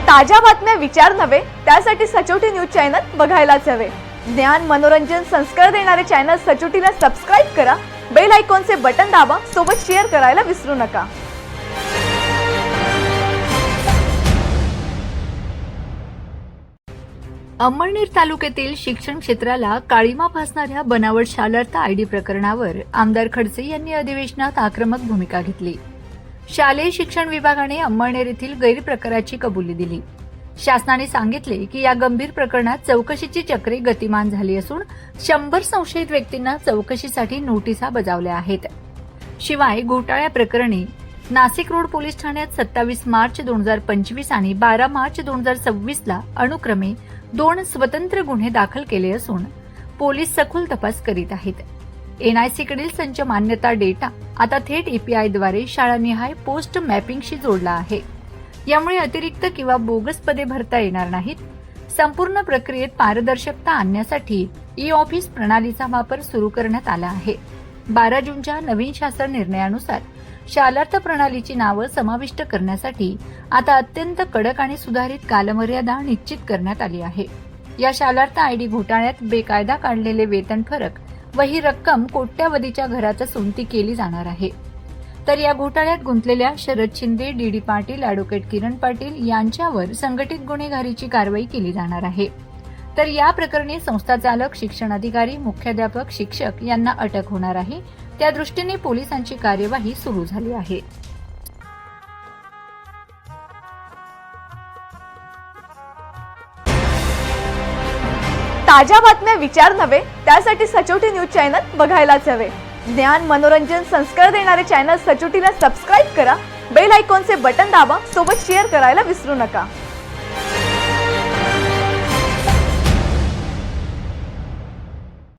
ताज्या बातम्या विचार नव्हे त्यासाठी सचोटी न्यूज चॅनल बघायलाच हवे। ज्ञान मनोरंजन संस्कार देणारे चॅनल सचोटीला सबस्क्राइब करा, बेल आयकॉनचे बटन दाबा, सोबत शेअर करायला विसरू नका। अंमळनेर तालुक्यातील शिक्षण क्षेत्राला काळीमा फासणाऱ्या बनावट शालार्थ आयडी प्रकरणावर आमदार खडसे यांनी अधिवेशनात आक्रमक भूमिका घेतली। शालेय शिक्षण विभागाने अंमळनेर येथील गैरप्रकाराची कबुली दिली। शासनाने सांगितले की या गंभीर प्रकरणात चौकशीची चक्रे गतिमान झाली असून 100 संशयित व्यक्तींना चौकशीसाठी नोटिसा बजावल्या आहेत। शिवाय घोटाळ्या प्रकरणी नाशिक रोड पोलीस ठाण्यात 27 मार्च 2025 आणि 12 मार्च 2026 ला अनुक्रमे 2 स्वतंत्र गुन्हे दाखल केले असून पोलीस सखोल तपास करीत आहेत। एनआयसी कडील संच मान्यता डेटा आता थेट ईपीआय द्वारे शाळानिहाय पोस्ट मॅपिंगशी जोडला आहे। यामुळे अतिरिक्त किंवा बोगस पदे भरता येणार नाहीत। संपूर्ण प्रक्रियेत पारदर्शकता आणण्यासाठी ई ऑफिस प्रणालीचा वापर सुरू करण्यात आला आहे। 12 जूनच्या नवीन शासन निर्णयानुसार शालार्थ प्रणालीची नावं समाविष्ट करण्यासाठी आता अत्यंत कडक आणि सुधारित कालमर्यादा निश्चित करण्यात आली आहे। या शालार्थ आयडी घोटाळ्यात बेकायदा काढलेले वेतन फरक व ही रक्कम कोट्यावधीच्या घरात असून ती केली जाणार आहे। तर या घोटाळ्यात गुंतलेल्या शरद शिंदे, डी पाटील, ॲडव्होकेट किरण पाटील यांच्यावर संघटित गुन्हेगारीची कारवाई केली जाणार आहे। तर या प्रकरणी संस्था चालक, शिक्षण अधिकारी, मुख्याध्यापक, शिक्षक यांना अटक होणार आहे। त्या दृष्टीने पोलिसांची कार्यवाही सुरू झाली आहे। ताज्या बातम्या विचार नव्हे त्यासाठी सचोटी न्यूज चॅनल बघायलाच हवे। ज्ञान मनोरंजन संस्कार देणारे चॅनल सचोटीला सबस्क्राइब करा, बेल आयकॉनचे बटन दाबा, सोबत शेअर करायला विसरू नका।